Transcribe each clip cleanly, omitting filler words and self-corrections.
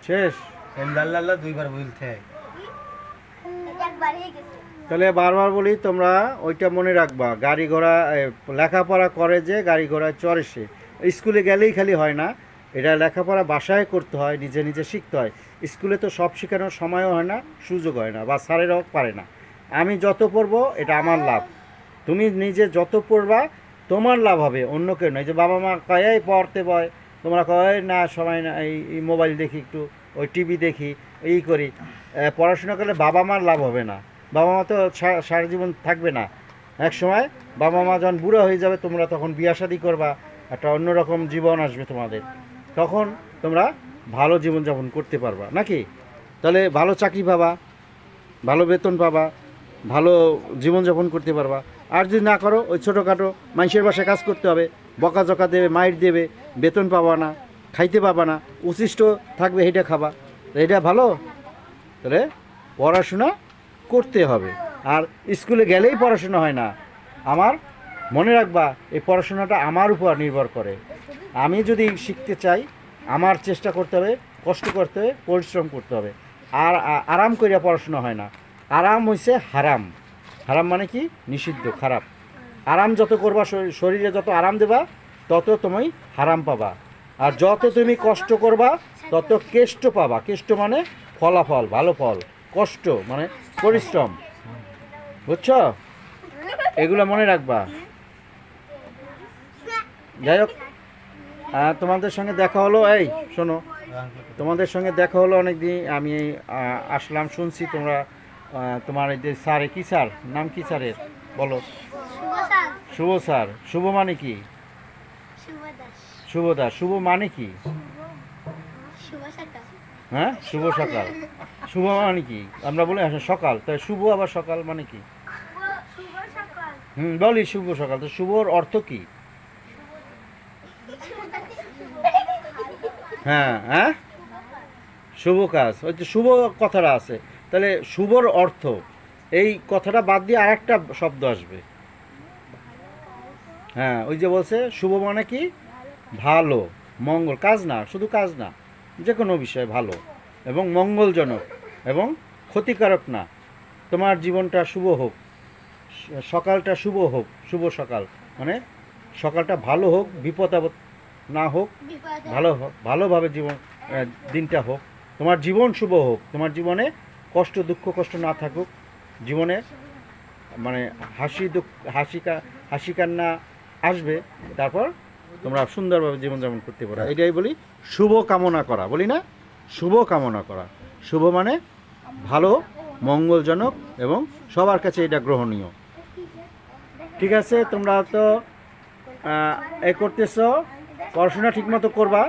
শেষ। এন্দাল্লাহ দুইবার বলতে তাহলে বারবার বলি, তোমরা ওইটা মনে রাখবা, গাড়ি ঘোড়া লেখাপড়া করে যে গাড়ি ঘোড়ায় চড়ে সে। স্কুলে গেলেই খালি হয় না, এটা লেখাপড়া বাসায় করতে হয়, নিজে নিজে শিখতে হয়। স্কুলে তো সব শেখানোর সময়ও হয় না, সুযোগ হয় না, বা স্যারেরাও পারে না। আমি যত পড়বো এটা আমার লাভ, তুমি নিজে যত পড়বা তোমার লাভ হবে, অন্য কেউ নয়। যে বাবা মা কয় এই পড়তে বয়, তোমরা কয় না সময় না, এই মোবাইল দেখি, একটু ওই টিভি দেখি, এই করি। পড়াশোনা করলে বাবা মার লাভ হবে না, বাবা মা তো সারা জীবন থাকবে না। এক সময় বাবা মা যখন বুড়ো হয়ে যাবে, তোমরা তখন বিয়া শাদী করবা, একটা অন্যরকম জীবন আসবে তোমাদের, তখন তোমরা ভালো জীবনযাপন করতে পারবা নাকি? তাহলে ভালো চাকরি পাবা, ভালো বেতন পাবা, ভালো জীবনযাপন করতে পারবা। আর যদি না করো, ওই ছোটোখাটো মানুষের বাসায় কাজ করতে হবে, বকাঝকা দেবে, মাইর দেবে, বেতন পাবা না, খাইতে পাবা না, উচ্ছিষ্ট থাকবে, এটা খাবা। তো এটা ভালো? তাহলে পড়াশোনা করতে হবে। আর স্কুলে গেলেই পড়াশোনা হয় না, আমার মনে রাখবা, এই পড়াশোনাটা আমার উপর নির্ভর করে। আমি যদি শিখতে চাই, আমার চেষ্টা করতে হবে, কষ্ট করতে হবে, পরিশ্রম করতে হবে। আর আরাম করিয়া পড়াশোনা হয় না। আরাম হইছে হারাম। হারাম মানে কি? নিষিদ্ধ, খারাপ। আরাম যত করবা, শরীরে যত আরাম দেবা, তত তুমি হারাম পাবা। আর যত তুমি কষ্ট করবা, তত কেষ্ট পাবা। কেষ্ট মানে ফলাফল, ভালো ফল। কষ্ট মানে পরিশ্রম, বুঝছ? এগুলো মনে রাখবা। যাই হোক, তোমাদের সঙ্গে দেখা হলো। এই শোনো, তোমাদের সঙ্গে দেখা হলো অনেক দিন, আমি আসলাম, শুনছি তোমরা তোমার এই যে স্যারে, কি স্যার নাম, কি স্যারের বলো? শুভ স্যার। শুভ মানে কি? শুভ দাস। শুভ মানে কি? হ্যাঁ, শুভ সকাল। শুভ মানে কি? আমরা বলি সকাল, তাই শুভ আবার সকাল মানে কি? বলি শুভ সকাল। তো শুভর অর্থ কি? হ্যাঁ হ্যাঁ, শুভ কাজ। ওই যে শুভ কথাটা আছে, তাহলে শুভর অর্থ, এই কথাটা বাদ দিয়ে আর একটা শব্দ আসবে। হ্যাঁ, ওই যে বলছে শুভ মানে কি? ভালো, মঙ্গল। কাজ না, শুধু কাজ না, যে কোনো বিষয় ভালো এবং মঙ্গলজনক এবং ক্ষতিকারক না। তোমার জীবনটা শুভ হোক, সকালটা শুভ হোক। শুভ সকাল মানে সকালটা ভালো হোক, বিপদ আপদ না হোক, ভালোভাবে জীবন দিনটা হোক। তোমার জীবন শুভ হোক, তোমার জীবনে কষ্ট, দুঃখ কষ্ট না থাকুক, জীবনে মানে হাসি কান্না আসবে। তারপর তোমরা সুন্দরভাবে জীবনযাপন করতে পারো। এটাই বলি শুভ কামনা করা, বলি না? শুভ কামনা করা। শুভ মানে ভালো, মঙ্গলজনক এবং সবার কাছে এটা গ্রহণীয়। ঠিক আছে, তোমরা তো এ করতেছ, পড়াশোনা ঠিকমতো করবা।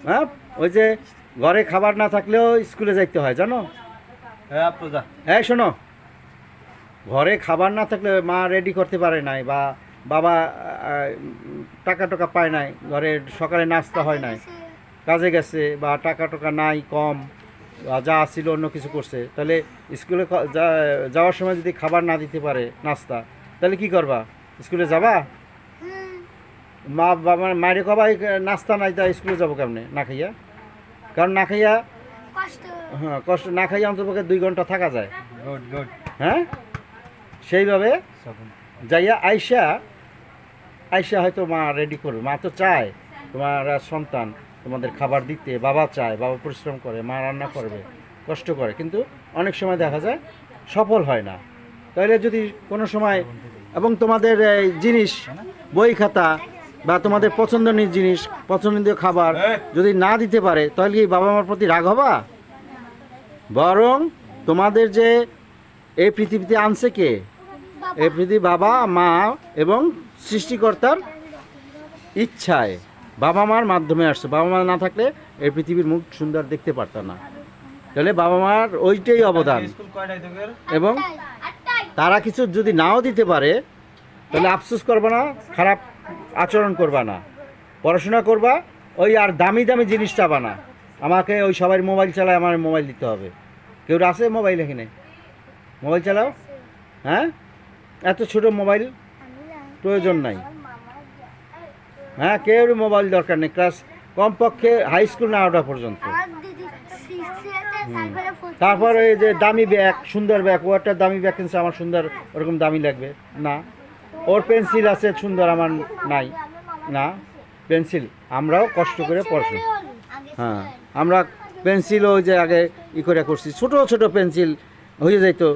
হ্যাঁ, ওই যে ঘরে খাবার না থাকলেও স্কুলে যাইতে হয়, জানো? হ্যাঁ শোনো, ঘরে খাবার না থাকলে মা রেডি করতে পারে নাই, বা বাবা টাকা টাকা পায় নাই, ঘরে সকালে নাস্তা হয় নাই, কাজে গেছে, বা টাকা টাকা নাই, কম, যা ছিল অন্য কিছু করছে, তাহলে স্কুলে যাওয়ার সময় যদি খাবার না দিতে পারে, নাস্তা, তাহলে কি করবা? স্কুলে যাবা? মা বাবা মায়ের কবাই নাস্তা নাই, তা স্কুলে যাবো কেমনে না খাইয়া? কারণ না খাইয়া, হ্যাঁ কষ্ট, না খাইয়া অন্তপক্ষে 2 ঘন্টা থাকা যায়। হ্যাঁ, সেইভাবে যাইয়া আইসা হয়তো মা রেডি করবে। মা তো চায় তোমার সন্তান তোমাদের খাবার দিতে, বাবা চায়, বাবা পরিশ্রম করে, মা রান্না করবে, কষ্ট করে, কিন্তু অনেক সময় দেখা যায় সফল হয় না। তাহলে যদি কোনো সময়, এবং তোমাদের জিনিস, বই খাতা বা তোমাদের পছন্দনীয় জিনিস, পছন্দনীয় খাবার যদি না দিতে পারে, তাহলে কি বাবা মার প্রতি রাগ হবা? বরং তোমাদের যে এই পৃথিবীতে আনছে কে? এই পৃথিবী বাবা মা এবং সৃষ্টিকর্তার ইচ্ছায় বাবা মার মাধ্যমে আসছে। বাবা মা না থাকলে এই পৃথিবীর মুখ সুন্দর দেখতে পারত না। তাহলে বাবা মার ওইটাই অবদান। এবং তারা কিছু যদি নাও দিতে পারে, তাহলে আফসোস করবা না, খারাপ আচরণ করবা না, পড়াশোনা করবা। ওই আর দামি দামি জিনিস চাবা না, আমাকে ওই সবাই মোবাইল চালায়, আমার মোবাইল দিতে হবে। কেউ আছে মোবাইল এখানে? মোবাইল চালাও? হ্যাঁ, এত ছোট মোবাইল প্রয়োজন নাই। হ্যাঁ, কেউ মোবাইল দরকার নেই, ক্লাস কমপক্ষে হাই স্কুল না ওঠা পর্যন্ত। তারপর এই যে দামি ব্যাগ, সুন্দর ব্যাগ, ও একটা দামি ব্যাগ কিনছে, আমার সুন্দর ওরকম দামি লাগবে না। ওর পেন্সিল আছে সুন্দর, আমার নাই না পেন্সিল। আমরাও কষ্ট করে পড়াশোনা, হ্যাঁ আমরা পেন্সিলও ওই যে আগে ই করে করছি, ছোট ছোট পেন্সিল হয়ে যাইতো,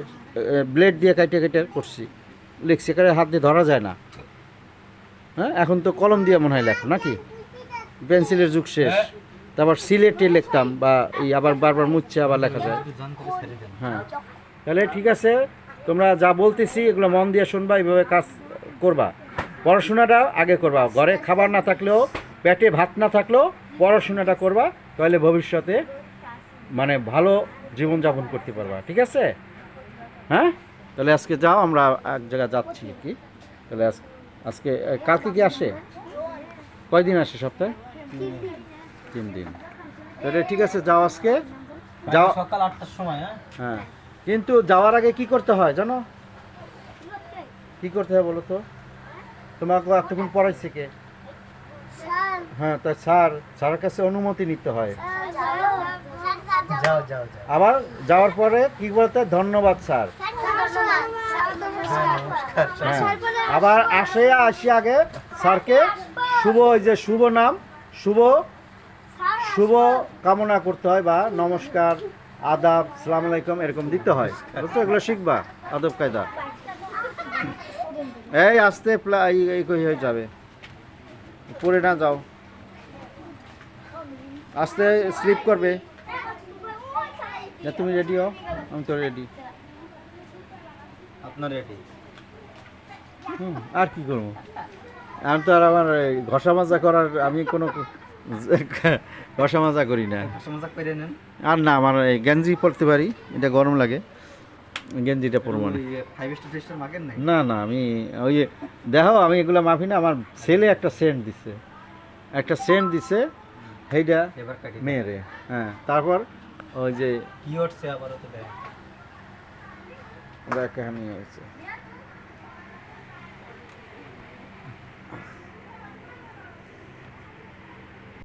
ব্লেড দিয়ে কাটে কেটে করছি, লিখছি, করে হাত দিয়ে ধরা যায় না। হ্যাঁ এখন তো কলম দিয়ে মনে হয় লেখো নাকি, পেন্সিলের যুগ শেষ। তারপর সিলেটে লিখতাম, বা এই আবার বারবার মুচ্ছে আবার লেখা যায়। হ্যাঁ তাহলে ঠিক আছে, তোমরা যা বলতেছি এগুলো মন দিয়ে শুনবা, এইভাবে কাজ করবা। পড়াশোনাটা আগে করবা, ঘরে খাবার না থাকলেও, পেটে ভাত না থাকলেও পড়াশোনাটা করবা, তাহলে ভবিষ্যতে মানে ভালো জীবনযাপন করতে পারবা, ঠিক আছে? হ্যাঁ তাহলে আজকে যাও, আমরা এক জায়গায় যাচ্ছি কি। তাহলে আজকে কালকে কি আসে, কয়দিন আসে সপ্তাহে? 3 দিন। তাহলে ঠিক আছে, যাও আজকে যাও সকাল 8টার সময়। হ্যাঁ কিন্তু যাওয়ার আগে কি করতে হয় জানো? কি করতে হয় বলো তো? তোমাকে এতক্ষণ পড়াইছে কে? হ্যাঁ তা স্যারের কাছে অনুমতি নিতে হয়। যাও যাও যাও। আবার যাওয়ার পরে কি বলতে হয়? ধন্যবাদ স্যার। হ্যাঁ আবার আসি আগে স্যারকে শুভ, ওই যে শুভ নাম, শুভ কামনা করতে হয়, বা নমস্কার, আদাব, সালাম আলাইকুম এরকম দিতে হয়, বুঝছো? এগুলো শিখবা আদব কায়দা। এই আস্তে এই হয়ে যাবে, পড়ে না যাও, আস্তে স্লিপ করবে। তুমি রেডি হও, আমি তো রেডি। আপনার রেডি? আর কি করবো, আমি তো আর আমার ঘষা মাজা করার, আমি কোনো ঘষা মাজা করি না। মজা করে নেন। আর না, আমার এই গেঞ্জি পরতে পারি, এটা গরম লাগে, গেঞ্জিটা পরবো না। 5 স্টার 3 স্টার মাগেন নাই? না না, আমি ওই যে দেখো আমি এগুলো মাফি না। আমার ছেলে একটা সেন্ট দিছে, সেইটা এবার কাটি মেয়েরে। হ্যাঁ তারপর ওই যে কি হচ্ছে আবার তো দেখ। কাহিনী হয়েছে।